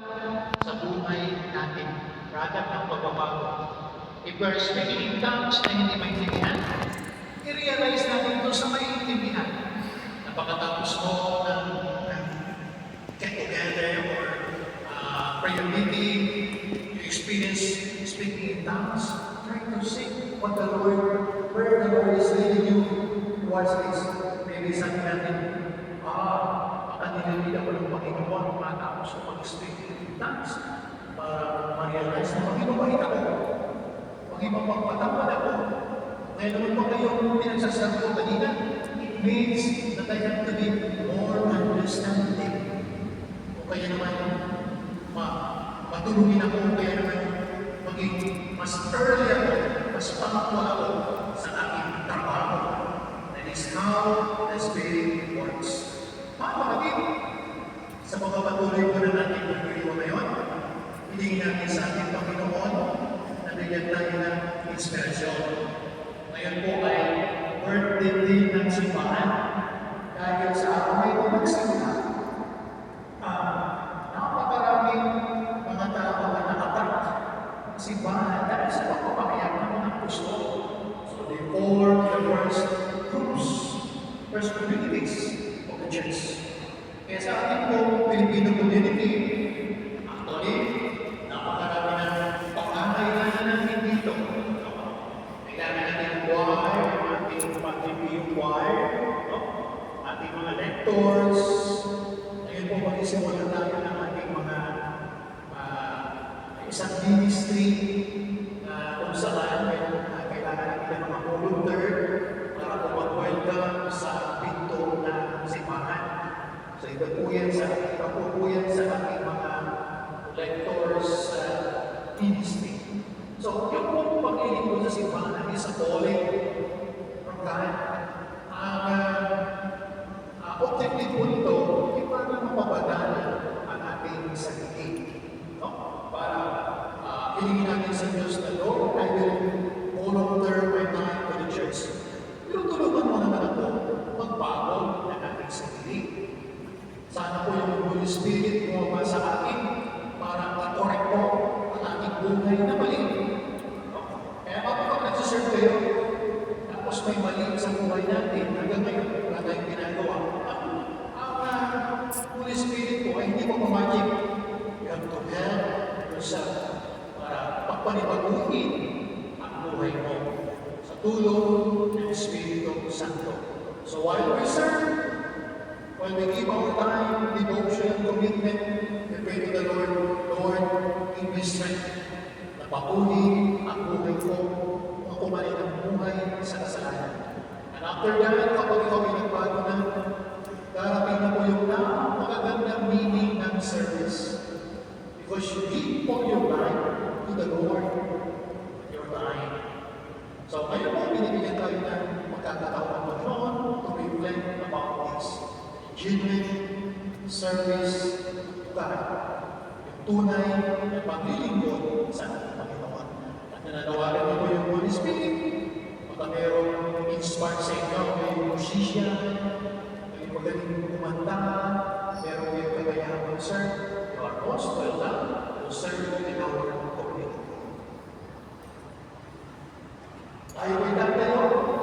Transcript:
sa buhay natin, product ng pagbabago. If we're speaking in tongues na hindi maintindihan, i-realize natin ito sa maintindihan. Napakatapos mo ng get together or prayer meeting, you experience speaking in tongues, try to sing what the Lord, where the Lord is leading you towards this. Maybe sabi natin, baka nililid ako ng Panginoon matapos ko mag-speak in tongues para ma-realize na mag-ibabait ako, mag-ibabagpatawad ako. Ngayon naman pa kayong pinagsasabi ko kanina, it means that I have to be more understanding. O kaya naman, matulungin ako, kaya naman maging mas early ako, mas pangakwa ako sa aking trabaho. That is how the Spirit works. Kapatid, sa pagpapatuloy po na natin ang video ngayon, hilingin natin sa ating Panginoon na bigyan tayo ng inspirasyon. Ngayon po ay birthday day ng simbahan. Dahil sa araw na ito nagsimula, napakaraming mga tao na nakatak ng simbahan dahil sa pagpapakiyak ng mga puso. So they form the first groups, first communities of the church. Kaya sa ating po Filipino community, actually, napakarami ng pangangailangan natin dito. Kailangan natin ng choir, ating pag-review choir, ating mga lectors. Ngayon po mag-isimula tayo ng ating mga isang ministry na kung saan kailangan natin ng mga volunteer para po mag-welcome sa pinto ng simbahan. So ito po yan sa ating mga lectors ministry. So yung pong pag-inig po sa simbahan is a calling from God. Ang objective po nito ay para mapapadala ang ating sarili. No? Para hilingin natin sa Diyos na, Lord, I will volunteer my time to the church. Pero tulungan mo naman ako magbago ng ating sarili. Sana po yung Holy Spirit bumaba sa akin para i-correct po ang ating buhay na mali. Kaya kapag nagsiserve kayo, tapos may mali sa buhay natin, hanggang ngayon, wala tayong ginagawa. Ang Holy Spirit po ay hindi mo magic. You have to help yourself para pagpanibaguhin ang buhay mo sa tulong ng Espiritu Santo. So while we serve, when we give our time, devotion, commitment, we pray to the Lord, Lord, give me strength na pakuhin ang buhay ko, makumain ang buhay sa kasalanan. And after that, kapag ikaw ay nagbago na, darating na po yung napakagandang meaning ng service. Because you give all your life to the Lord, your time. So, kayo po, binibigyan tayo ng magkakataon ng Panginoon to reflect about this. Genuine service to God. Yung tunay na paglilingkod sa ating Panginoon. At nananawagan niyo po yung Holy Spirit. Baka merong inspire sa inyo, may musician, may magaling kumanta, merong may kagayahang concert.